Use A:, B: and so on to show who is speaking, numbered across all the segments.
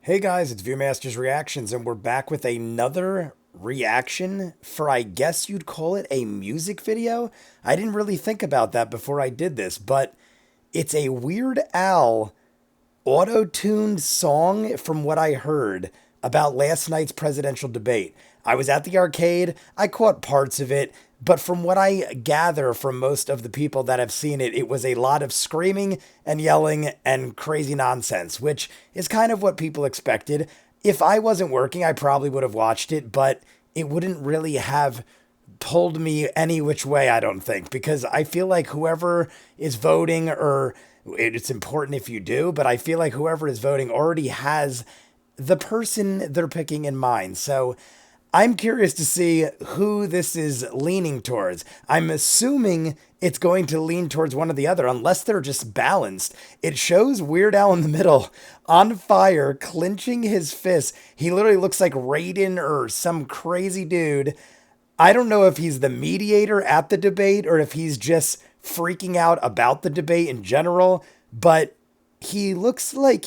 A: Hey guys, it's ViewMasters Reactions, and we're back with another reaction for, I guess you'd call it, a music video. I didn't really think about that before I did this, but it's a Weird Al auto-tuned song from what I heard about last night's presidential debate. I was at the arcade, I caught parts of it, but from what I gather from most of the people that have seen it, it was a lot of screaming and yelling and crazy nonsense, which is kind of what people expected. If I wasn't working, I probably would have watched it, but it wouldn't really have pulled me any which way, I don't think, because I feel like whoever is voting, or it's important if you do, but I feel like whoever is voting already has the person they're picking in mind. So I'm curious to see who this is leaning towards. I'm assuming it's going to lean towards one or the other, unless they're just balanced. It shows Weird Al in the middle, on fire, clenching his fists. He literally looks like Raiden or some crazy dude. I don't know if he's the mediator at the debate or if he's just freaking out about the debate in general, but he looks like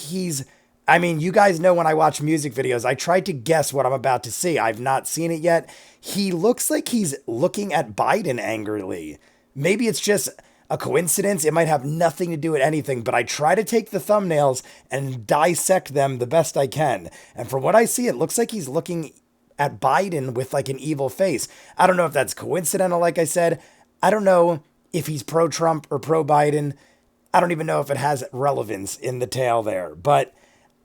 A: I mean, you guys know when I watch music videos, I try to guess what I'm about to see. I've not seen it yet. He looks like he's looking at Biden angrily. Maybe it's just a coincidence. It might have nothing to do with anything, but I try to take the thumbnails and dissect them the best I can. And from what I see, it looks like he's looking at Biden with like an evil face. I don't know if that's coincidental, like I said. I don't know if he's pro-Trump or pro-Biden. I don't even know if it has relevance in the tale there, but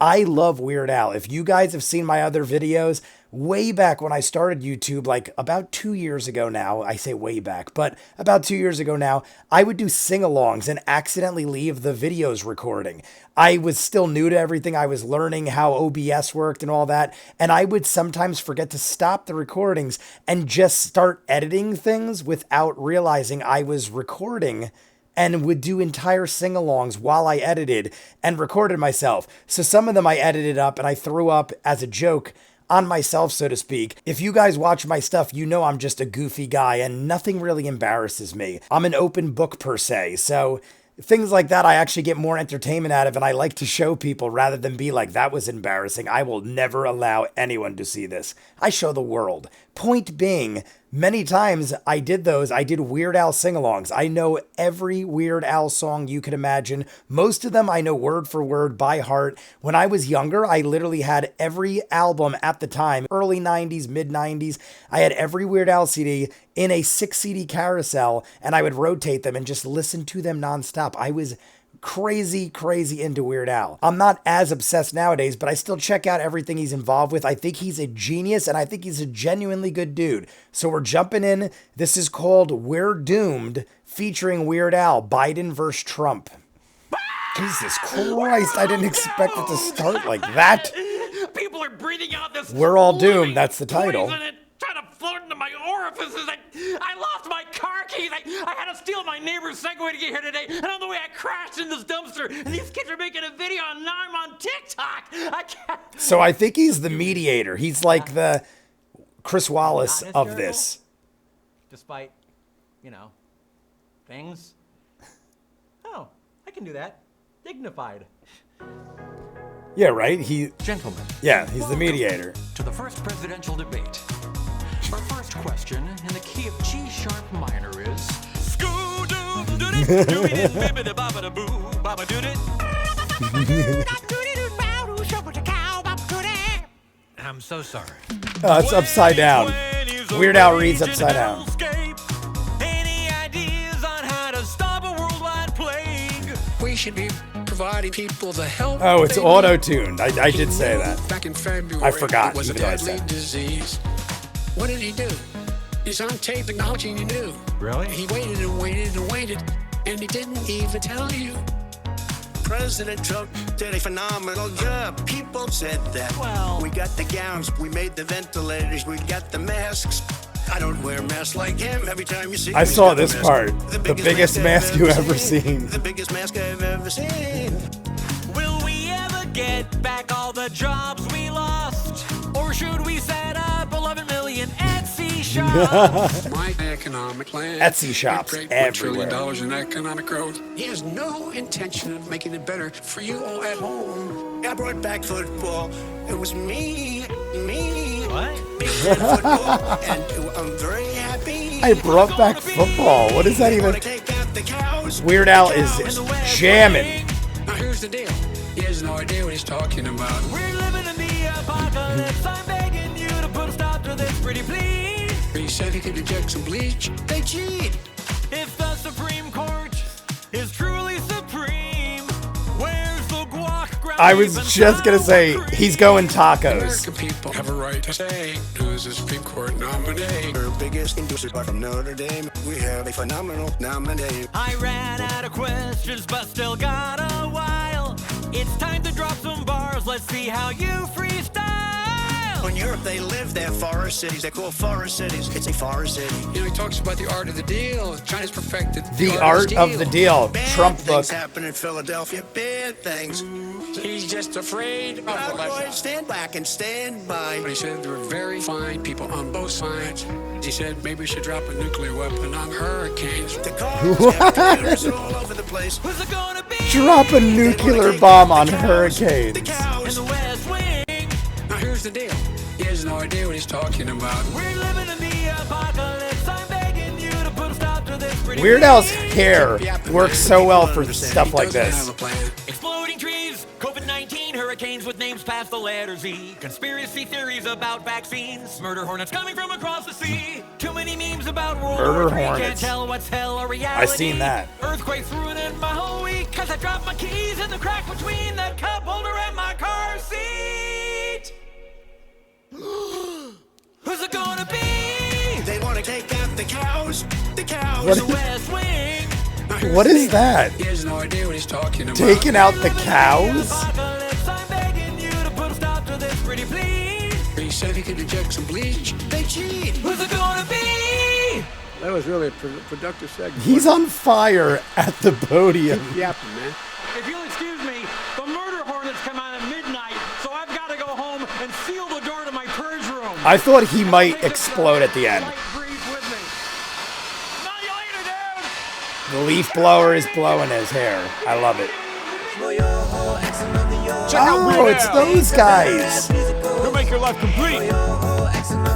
A: I love Weird Al. If you guys have seen my other videos, way back when I started YouTube, like about 2 years ago now, I say way back, but about 2 years ago now, I would do sing-alongs and accidentally leave the videos recording. I was still new to everything. I was learning how OBS worked and all that, and I would sometimes forget to stop the recordings and just start editing things without realizing I was recording, and would do entire sing-alongs while I edited and recorded myself. So some of them I edited up and I threw up as a joke on myself, so to speak. If you guys watch my stuff, you know I'm just a goofy guy and nothing really embarrasses me. I'm an open book per se, so things like that I actually get more entertainment out of, and I like to show people rather than be like, that was embarrassing. I will never allow anyone to see this. I show the world. Point being, many times I did Weird Al sing-alongs. I know every Weird Al song you could imagine. Most of them I know word for word by heart. When I was younger, I literally had every album at the time, early 90s, mid 90s. I had every Weird Al CD in a 6 CD carousel, and I would rotate them and just listen to them nonstop. I was crazy into Weird Al. I'm not as obsessed nowadays, but I still check out everything he's involved with. I think he's a genius, and I think he's a genuinely good dude. So we're jumping in. This is called We're Doomed, featuring Weird Al, Biden versus Trump. Jesus Christ, I didn't expect it to start like that.
B: People are breathing out this.
A: We're all doomed, that's the title.
B: Poison and trying to float into my orifices. I lost my car keys. I had to steal my neighbor's Segway to get here today. And on the way, I crashed in this dumpster. And these kids are making a video, and now I'm on TikTok. I can't.
A: So I think he's the mediator. He's like the Chris Wallace of this.
B: Despite, things. Oh, I can do that. Dignified.
A: Yeah, right?
C: Gentlemen.
A: Yeah, he's the mediator.
C: To the first presidential debate. Our first question in the key of G sharp minor is I'm so sorry.
A: Oh, it's upside down. Weird Al reads upside down.
C: Any ideas on how to stop a worldwide plague?
D: We should be providing people the help.
A: Oh, it's auto-tuned. I did say that.
D: Back in February,
A: I forgot,
D: it was a
A: even though I
D: deadly
A: said.
D: disease. What did he do? He's on tape acknowledging he knew.
C: Really?
D: He waited and waited and waited, and he didn't even tell you.
E: President Trump did a phenomenal job. People said that.
C: Well,
E: we got the gowns, we made the ventilators, we got the masks. I don't wear masks like him. Every time you see
A: I
E: me,
A: saw
E: he's got a
A: this
E: mask.
A: part. The biggest mask you ever seen.
E: The biggest mask I've ever seen.
C: will we ever get back all the jobs we lost? Or should we set up 11 million Etsy shops?
D: My economic plan.
A: Etsy shops
D: would create $1
A: everywhere.
D: trillion in economic growth. He has no intention of making it better for you all at home.
E: I brought back football. It was me.
C: What?
E: Big fan of football, and I'm very happy.
A: I brought back football. What is that even?
E: Wanna take out the cows?
A: Weird Al is jamming.
D: Now here's the deal. He has no idea what he's talking about.
C: We're living in the apocalypse. I'm begging you to put a stop to this, pretty please.
D: He said he could inject some bleach.
E: They cheat.
C: If the Supreme Court is truly supreme, where's the guac?
A: I was just gonna say, he's going tacos.
D: American people have a right to say who's the Supreme Court nominee.
E: Our biggest inducer from Notre Dame. We have a phenomenal nominee.
C: I ran out of questions, but still got a while. It's time to drop some bars. Let's see how you freestyle.
E: In Europe, they live their forest cities. They're called forest cities. It's a forest city.
D: You know, he talks about the art of the deal. China's perfected
A: The art of the deal.
E: Bad
A: Trump book.
E: things happen in Philadelphia. Bad things.
D: He's just afraid.
E: I'm going to stand back and stand by.
D: He said there were very fine people on both sides. He said maybe we should drop a nuclear weapon on hurricanes.
E: The cars have computers all over the place.
C: Who's it gonna be?
A: Drop a nuclear bomb on
E: The
A: hurricanes.
C: In
E: cows.
C: the West Wing.
D: Now here's the deal. He has no idea what he's talking about.
C: We're living in the apocalypse. I'm begging you to put a stop to this, pretty
A: Weird Al's
C: please.
A: hair works so well for stuff like
D: He doesn't
A: this.
D: have a plan.
C: Exploding trees, COVID-19, hurricanes with names past the letter Z, conspiracy theories about vaccines, murder hornets coming from across the sea, too many memes about World
A: Murder
C: War III,
A: hornets.
C: can't tell what's hell or reality.
A: I seen that.
C: Earthquakes ruining my whole week, cause I dropped my keys in the crack between the cup holder and my car seat. Who's it gonna be?
E: They want to take out the cows. The cows.
A: What
C: The West Wing.
D: Now, here's
A: What
D: the
A: is
D: deal.
A: that?
D: He has no idea what he's talking about.
A: Taking out the cows?
C: Apocalypse, I'm begging you to put a stop to this, pretty please.
D: He said he could inject some bleach.
E: They cheat.
C: Who's it gonna be?
F: That was really a productive segment.
A: He's on fire at the podium.
F: yapping, man.
B: If you'll excuse me, the murder hornets come out at midnight, so I've got to go home and seal the door to my purge room.
A: I thought he might explode at the end.
B: Light breeze with me. Not you later, dude.
A: The leaf blower is blowing his hair. I love it. Oh, it's those guys.
G: He'll make your life complete.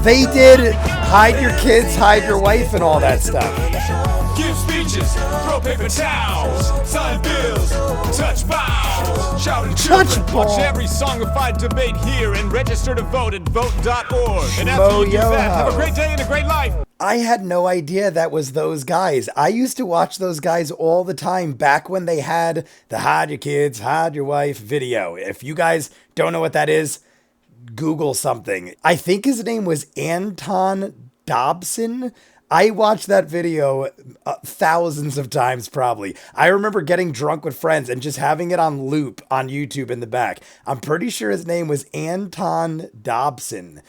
A: They did hide your kids, hide your wife, and all that stuff.
G: Give speeches, throw paper towels, sign bills, touch balls, shout at
A: Touch
G: children.
A: ball.
G: Watch every songified debate here and register to vote at vote.org. And after you do
A: Schmo-yo-ho.
G: that, have a great day and a great life.
A: I had no idea that was those guys. I used to watch those guys all the time back when they had the hide your kids, hide your wife video. If you guys don't know what that is, Google something. I think his name was Anton Dobson. I watched that video thousands of times probably. I remember getting drunk with friends and just having it on loop on YouTube in the back. I'm pretty sure his name was Anton Dobson.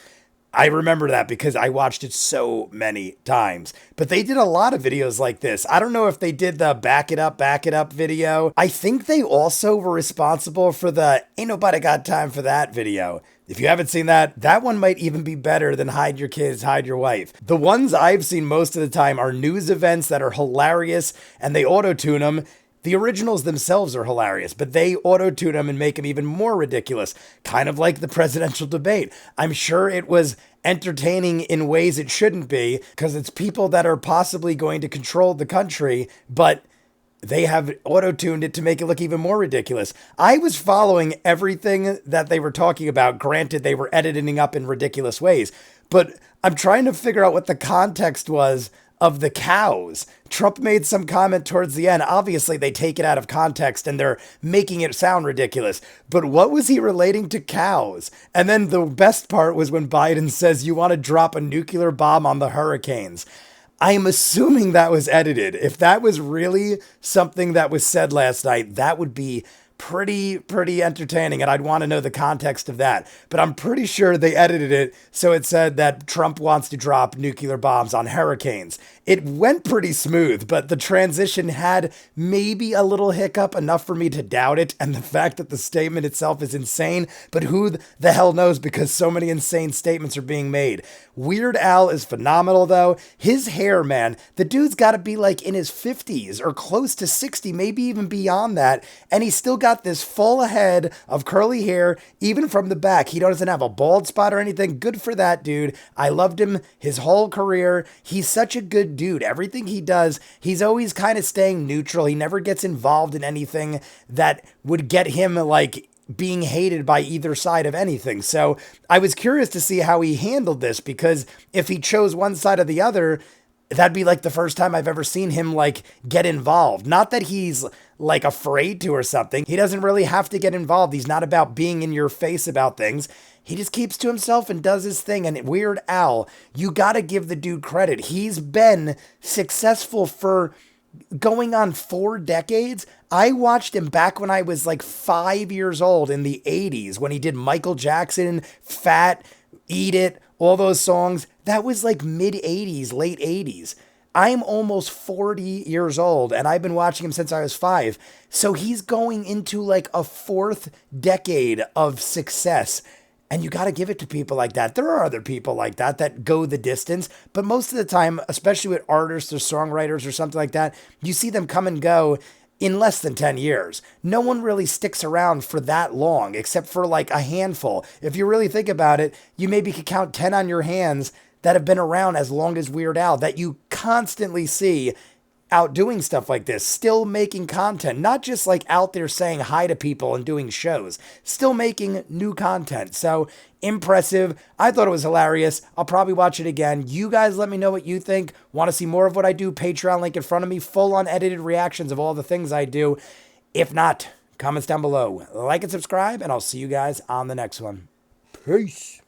A: I remember that because I watched it so many times. But they did a lot of videos like this. I don't know if they did the back it up video. I think they also were responsible for the ain't nobody got time for that video. If you haven't seen that, that one might even be better than hide your kids, hide your wife. The ones I've seen most of the time are news events that are hilarious and they auto-tune them. The originals themselves are hilarious, but they auto-tune them and make them even more ridiculous. Kind of like the presidential debate. I'm sure it was entertaining in ways it shouldn't be because it's people that are possibly going to control the country, but they have auto-tuned it to make it look even more ridiculous. I was following everything that they were talking about. Granted, they were editing up in ridiculous ways, but I'm trying to figure out what the context was of the cows. Trump made some comment towards the end. Obviously, they take it out of context and they're making it sound ridiculous. But what was he relating to cows? And then the best part was when Biden says, you want to drop a nuclear bomb on the hurricanes. I'm assuming that was edited. If that was really something that was said last night, that would be pretty entertaining, and I'd want to know the context of that. But I'm pretty sure they edited it so it said that Trump wants to drop nuclear bombs on hurricanes. It went pretty smooth, but the transition had maybe a little hiccup, enough for me to doubt it. And the fact that the statement itself is insane, but who the hell knows, because so many insane statements are being made. Weird Al is phenomenal though. His hair, man, the dude's got to be like in his 50s or close to 60, maybe even beyond that. And he's still got this full head of curly hair, even from the back. He doesn't have a bald spot or anything. Good for that dude. I loved him his whole career. He's such a good dude. Everything he does, he's always kind of staying neutral. He never gets involved in anything that would get him like being hated by either side of anything. So I was curious to see how he handled this, because if he chose one side or the other, that'd be like the first time I've ever seen him like get involved. Not that he's like afraid to or something. He doesn't really have to get involved. He's not about being in your face about things. He just keeps to himself and does his thing. And Weird Al, you got to give the dude credit. He's been successful for going on 4 decades. I watched him back when I was like 5 years old in the 80s when he did Michael Jackson, Fat, Eat It, all those songs. That was like mid 80s, late 80s. I'm almost 40 years old and I've been watching him since I was 5. So he's going into like a 4th decade of success. And you got to give it to people like that. There are other people like that that go the distance, but most of the time, especially with artists or songwriters or something like that, you see them come and go in less than 10 years. No one really sticks around for that long, except for like a handful. If you really think about it, you maybe could count 10 on your hands that have been around as long as Weird Al, that you constantly see out doing stuff like this, still making content, not just like out there saying hi to people and doing shows, still making new content. So impressive. I thought it was hilarious. I'll probably watch it again. You guys let me know what you think. Want to see more of what I do? Patreon link in front of me, full unedited reactions of all the things I do. If not, comments down below. Like and subscribe, and I'll see you guys on the next one. Peace.